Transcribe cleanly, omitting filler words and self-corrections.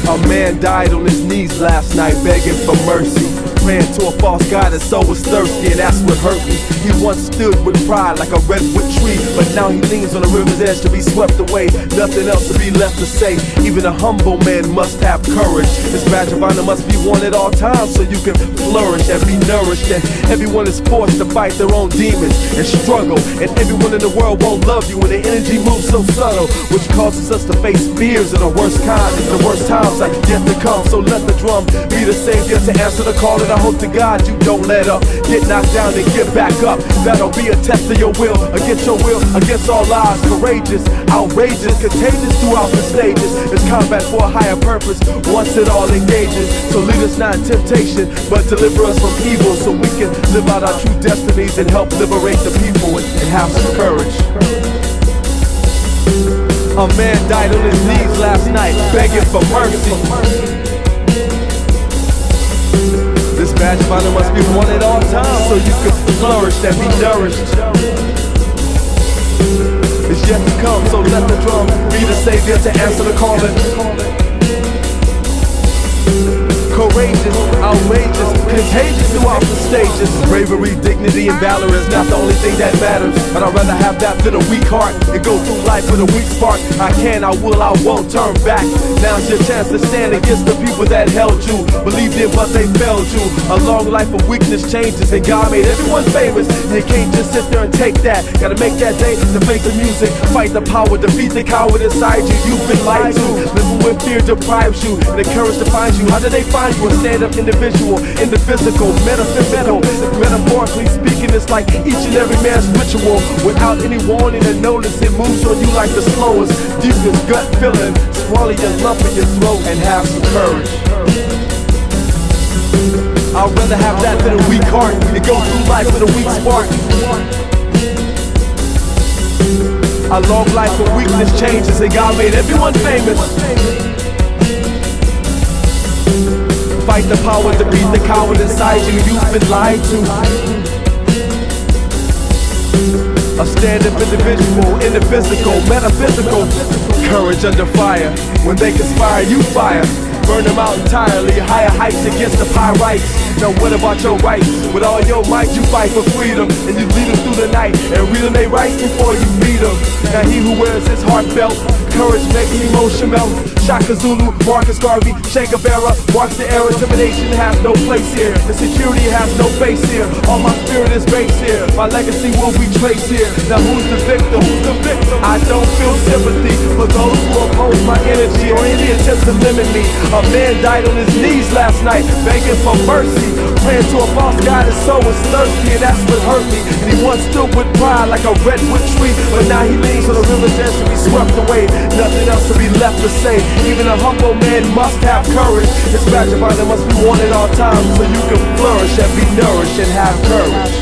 A man died on his knees last night begging for mercy, praying to a false god his soul was thirsty, and that's what hurt me. He once stood with pride like a redwood tree, but now he leans on the river's edge to be swept away. Nothing else to be left to say. Even a humble man must have courage. This badge of honor must be worn at all times so you can flourish and be nourished. And everyone is forced to fight their own demons and struggle, and everyone in the world won't love you when the energy moves so subtle, which causes us to face fears of the worst kind. The worst times are yet to come, so let the drum be the savior to answer the call. And I hope to God you don't let up, get knocked down and get back up. That'll be a test of your will, against all odds. Courageous, outrageous, contagious throughout the stages. It's combat for a higher purpose once it all engages. So lead us not in temptation, but deliver us from evil, so we can live out our true destinies and help liberate the people and have some courage. A man died on his knees last night begging for mercy. This badge of honor must be worn at all times so you can flourish and be nourished. It's yet to come, so let the drum be the savior to answer the calling. Courageous, outrageous, contagious throughout the stages. Bravery, dignity, and valor is not the only thing that matters, but I'd rather have that than a weak heart and go through life with a weak spark. I can, I will, I won't turn back. Now's your chance to stand against the people that held you, believed in but they failed you. A long life of weakness changes, and God made everyone famous. You can't just sit there and take that. Gotta make that day to face the music, fight the power, defeat the coward inside you. You've been lied to, living with fear deprives you, and the courage defines you. How do they find you? A stand-up individual in the physical, metaphysical. Metaphorically speaking, it's like each and every man's ritual. Without any warning or notice, it moves on you like the slowest, deepest gut feeling. Swallow your lump in your throat and have some courage. I'd rather have that than a weak heart and go through life with a weak spark. A long life of weakness changes, and God made everyone famous. Fight the power, defeat the coward inside you. You've been lied to. A stand-up individual in the physical, metaphysical. Courage under fire. When they conspire, you fire. Burn them out entirely. Higher heights against the pyrites. Now what about your rights? With all your might you fight for freedom, and you lead them through the night and read them their rights before you beat them. Now he who wears his heart belt, courage makes emotion melt. Shaka Zulu, Marcus Garvey, Che Guevara, marks the era. Intimidation has no place here. Insecurity has no face here. All my spirit is based here. My legacy will be traced here. Now who's the victim? Who's the victim? I don't feel sympathy for those who oppose my energy or any attempt to limit me. A man died on his knees last night begging for mercy, praying to a false god his soul was thirsty, and that's what hurt me. And he once stood with pride like a redwood tree, but now he leans on the river's edge to be swept away. Nothing else to be left to say. Even a humble man must have courage. His badge of honor must be worn at all times so you can flourish and be nourished and have courage.